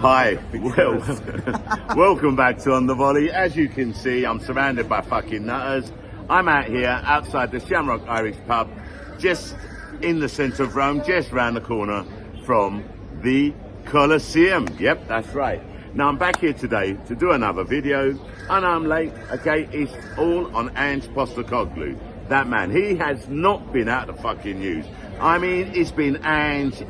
Hi, welcome back to On The Volley. As you can see, I'm surrounded by fucking nutters. I'm out here outside the Shamrock Irish pub, just in the centre of Rome, just round the corner from the Colosseum. Yep, that's right. Now I'm back here today to do another video. I know I'm late, okay? It's all on Ange Postecoglou. That man, he has not been out of the fucking news. I mean, it's been Ange.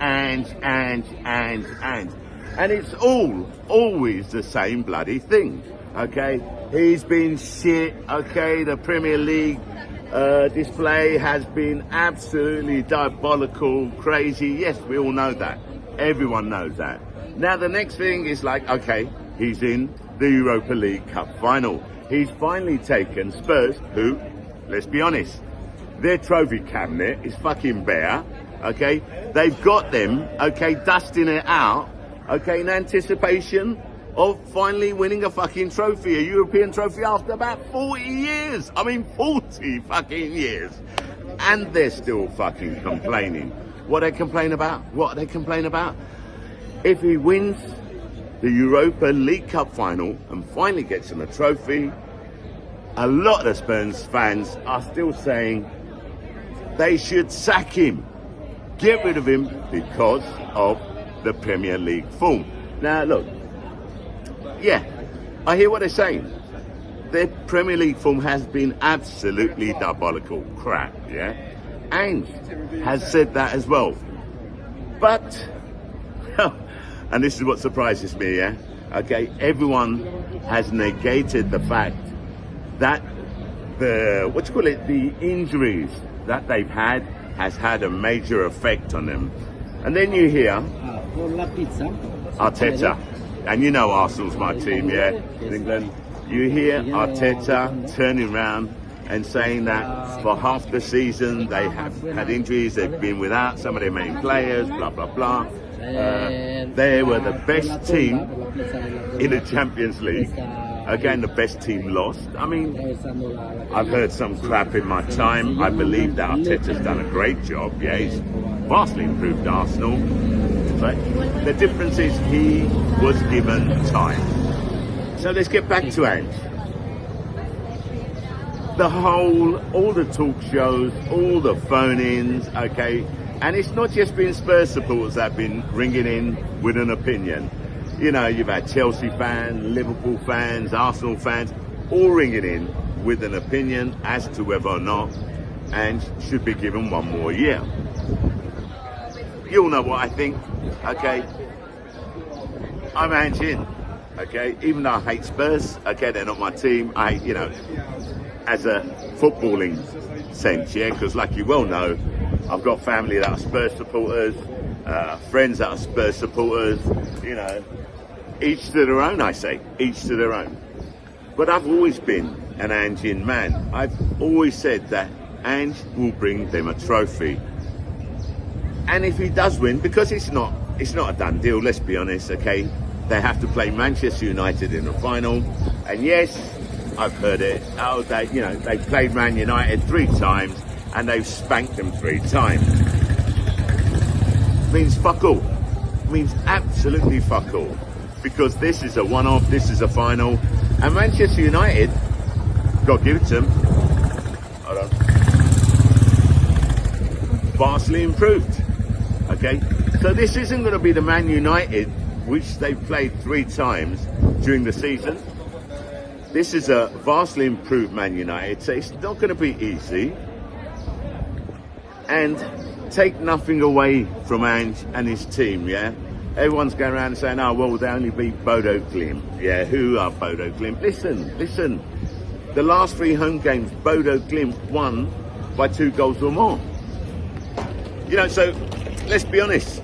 And it's always the same bloody thing, okay? He's been shit, okay? The Premier League display has been absolutely diabolical, crazy. Yes, we all know that. Everyone knows that. Now, the next thing is like, okay, he's in the Europa League Cup final. He's finally taken Spurs, who, let's be honest, their trophy cabinet is fucking bare, okay? They've got them, okay, dusting it out, okay, in anticipation of finally winning a fucking trophy, a European trophy, after about 40 years. I mean, 40 fucking years. And they're still fucking complaining. What they complain about? What they complain about? If he wins the Europa League Cup final and finally gets him a trophy, a lot of Spurs fans are still saying they should sack him, get rid of him because of the Premier League form. Now look, yeah, I hear what they're saying. Their Premier League form has been absolutely diabolical crap, yeah? Ange has said that as well. But, and this is what surprises me, yeah? Okay, everyone has negated the fact that the injuries that they've had has had a major effect on them. And then you hear Arteta, and you know Arsenal's my team, yeah, in England. You hear Arteta turning around and saying that for half the season they have had injuries, they've been without some of their main players, blah, blah, blah. They were the best team in the Champions League. Again, the best team lost. I mean, I've heard some crap in my time. I believe that Arteta's done a great job. Yeah, he's vastly improved Arsenal. But the difference is he was given time. So let's get back to Ange. All the talk shows, all the phone-ins, okay? And it's not just been Spurs supporters that have been ringing in with an opinion. You know, you've had Chelsea fans, Liverpool fans, Arsenal fans, all ringing in with an opinion as to whether or not Ange should be given one more year. You all know what I think, okay? I'm Ange in, okay? Even though I hate Spurs, okay, they're not my team. I, you know, as a footballing sense, yeah, because like you well know, I've got family that are Spurs supporters, friends that are Spurs supporters, you know, each to their own, I say, each to their own. But I've always been an Angean man. I've always said that Ange will bring them a trophy. And if he does win, because it's not a done deal, let's be honest, okay? They have to play Manchester United in the final. And yes, I've heard it. Oh, they've played Man United 3 times and they've spanked them 3 times. Means fuck all. Means absolutely fuck all. Because this is a one-off, this is a final. And Manchester United, got to give it to them, hold on, vastly improved, okay? So this isn't going to be the Man United, which they've played 3 times during the season. This is a vastly improved Man United, so it's not going to be easy. And take nothing away from Ange and his team, yeah? Everyone's going around saying, oh, well, they only beat Bodo Glimt. Yeah, who are Bodo Glimt? Listen. The last 3 home games, Bodo Glimt won by 2 goals or more. You know, so let's be honest.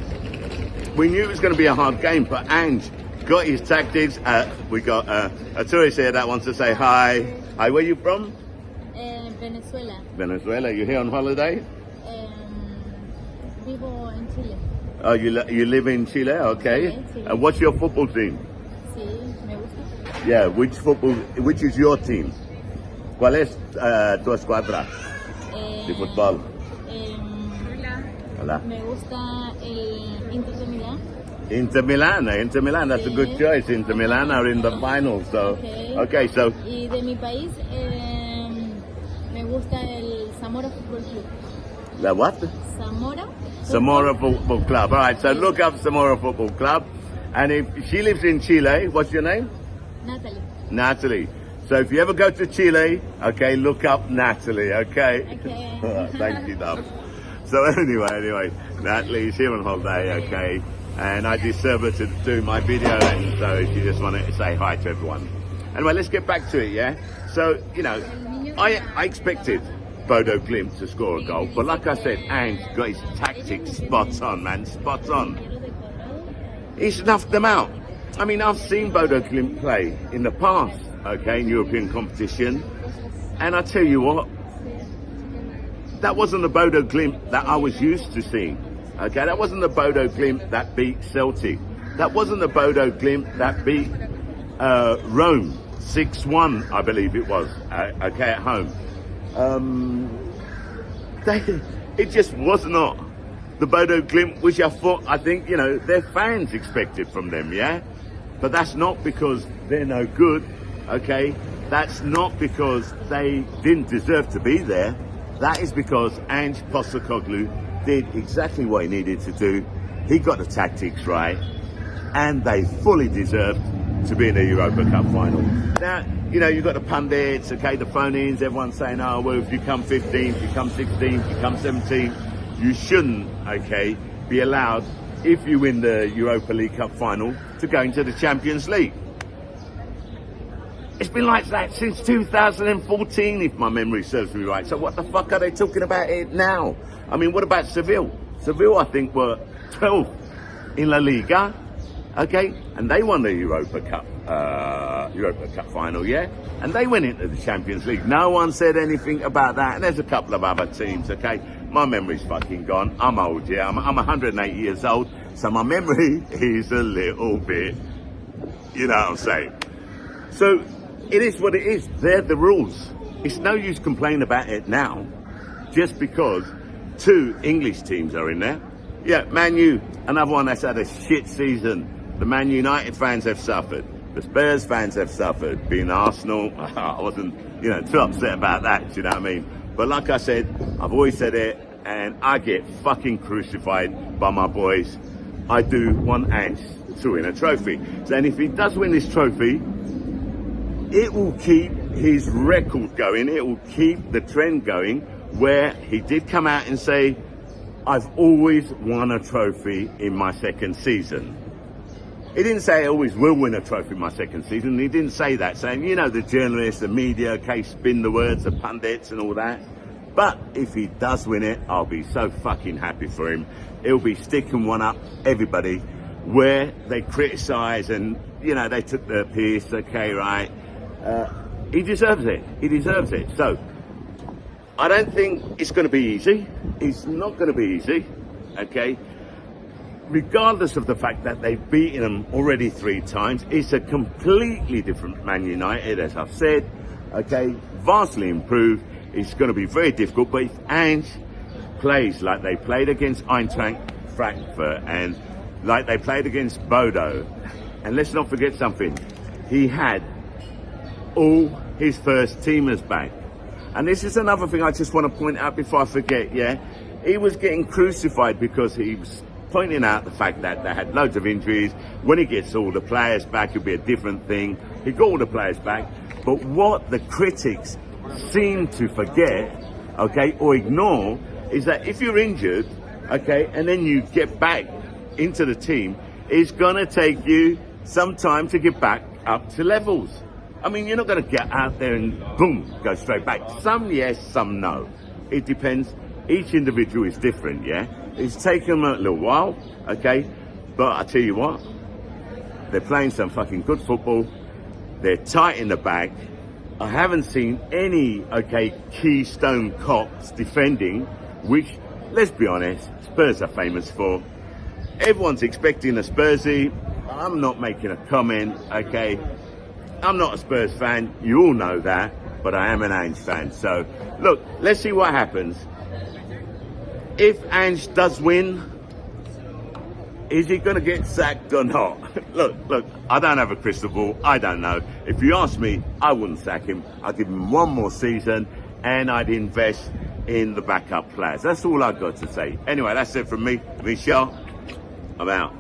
We knew it was going to be a hard game, but Ange got his tactics. We got a tourist here that wants to say hi. Hi, where are you from? Venezuela. Venezuela. You here on holiday? Vivo en Chile. Oh, you live in Chile? Okay. Sí, Chile. And what's your football team? Sí, me gusta. Yeah, which is your team? ¿Cuál es tu escuadra de fútbol? Hola. Hola. Me gusta el Inter de Milán. Inter Milan. Inter Milan, that's a good Sí. choice. Inter Milan are in the final, so... Okay, so... Y de mi país, me gusta el Zamora Fútbol Club. The what? Zamora. Zamora Football Club. All right, so look up Zamora Football Club. And if she lives in Chile, what's your name? Natalie. Natalie. So if you ever go to Chile, okay, look up Natalie, okay? Okay. Thank you, Dove. So anyway, Natalie's here on holiday, okay? And I deserve her to do my video, and so she just wanted to say hi to everyone. Anyway, let's get back to it, yeah? So, you know, I expected Bodo Glimt to score a goal, but like I said, Ange got his tactics spot on, man, spot on. He snuffed them out. I mean, I've seen Bodo Glimt play in the past, okay, in European competition, and I tell you what, that wasn't the Bodo Glimt that I was used to seeing, okay? That wasn't the Bodo Glimt that beat Celtic. That wasn't the Bodo Glimt that beat Rome 6-1, I believe it was, okay, at home. It just was not the Bodo Glimt which I think, you know, their fans expected from them, yeah? But that's not because they're no good, okay? That's not because they didn't deserve to be there. That is because Ange Postecoglou did exactly what he needed to do. He got the tactics right, and they fully deserved to be in the Europa Cup final. Now, you know, you've got the pundits, okay, the phone-ins, everyone's saying, oh, well, if you come 15th, you come 16th, you come 17th, you shouldn't, okay, be allowed, if you win the Europa League Cup final, to go into the Champions League. It's been like that since 2014, if my memory serves me right. So what the fuck are they talking about it now? I mean, what about Seville? Seville, I think, were 12th in La Liga, okay? And they won the Europa Cup final, yeah? And they went into the Champions League. No one said anything about that. And there's a couple of other teams, okay? My memory's fucking gone. I'm old, yeah? I'm 108 years old. So my memory is a little bit, you know what I'm saying? So it is what it is. They're the rules. It's no use complaining about it now, just because 2 English teams are in there. Yeah, Man U, another one that's had a shit season. The Man United fans have suffered. The Spurs fans have suffered. Being Arsenal, I wasn't, you know, too upset about that, do you know what I mean? But like I said, I've always said it, and I get fucking crucified by my boys. I do want Ange to win a trophy. So, and if he does win this trophy, it will keep his record going. It will keep the trend going, where he did come out and say, I've always won a trophy in my second season. He didn't say I always will win a trophy in my second season. He didn't say that, saying, you know, the journalists, the media, okay, spin the words, the pundits and all that. But if he does win it, I'll be so fucking happy for him. He'll be sticking one up everybody where they criticise and, you know, they took the piss, okay, right. He deserves it. He deserves it. So, I don't think it's going to be easy. It's not going to be easy, okay? Regardless of the fact that they've beaten them already 3 times, it's a completely different Man United, as I've said, okay? Vastly improved. It's going to be very difficult, but if Ange plays like they played against Eintracht Frankfurt and like they played against Bodo, and let's not forget something, he had all his first teamers back. And this is another thing I just want to point out before I forget, yeah? He was getting crucified because he was pointing out the fact that they had loads of injuries. When he gets all the players back, it'll be a different thing. He got all the players back. But what the critics seem to forget, okay, or ignore, is that if you're injured, okay, and then you get back into the team, it's going to take you some time to get back up to levels. I mean, you're not going to get out there and boom, go straight back. Some yes, some no. It depends. Each individual is different, yeah? It's taken them a little while, okay? But I tell you what, they're playing some fucking good football. They're tight in the back. I haven't seen any, okay, keystone cops defending, which, let's be honest, Spurs are famous for. Everyone's expecting a Spursy. I'm not making a comment, okay? I'm not a Spurs fan, you all know that, but I am an Ange fan. So, look, let's see what happens. If Ange does win, Is he going to get sacked or not? Look, I don't have a crystal ball. I don't know. If you ask me, I wouldn't sack him. I'd give him one more season and I'd invest in the backup players. That's all I've got to say. Anyway, that's it from me. Shah, I'm out.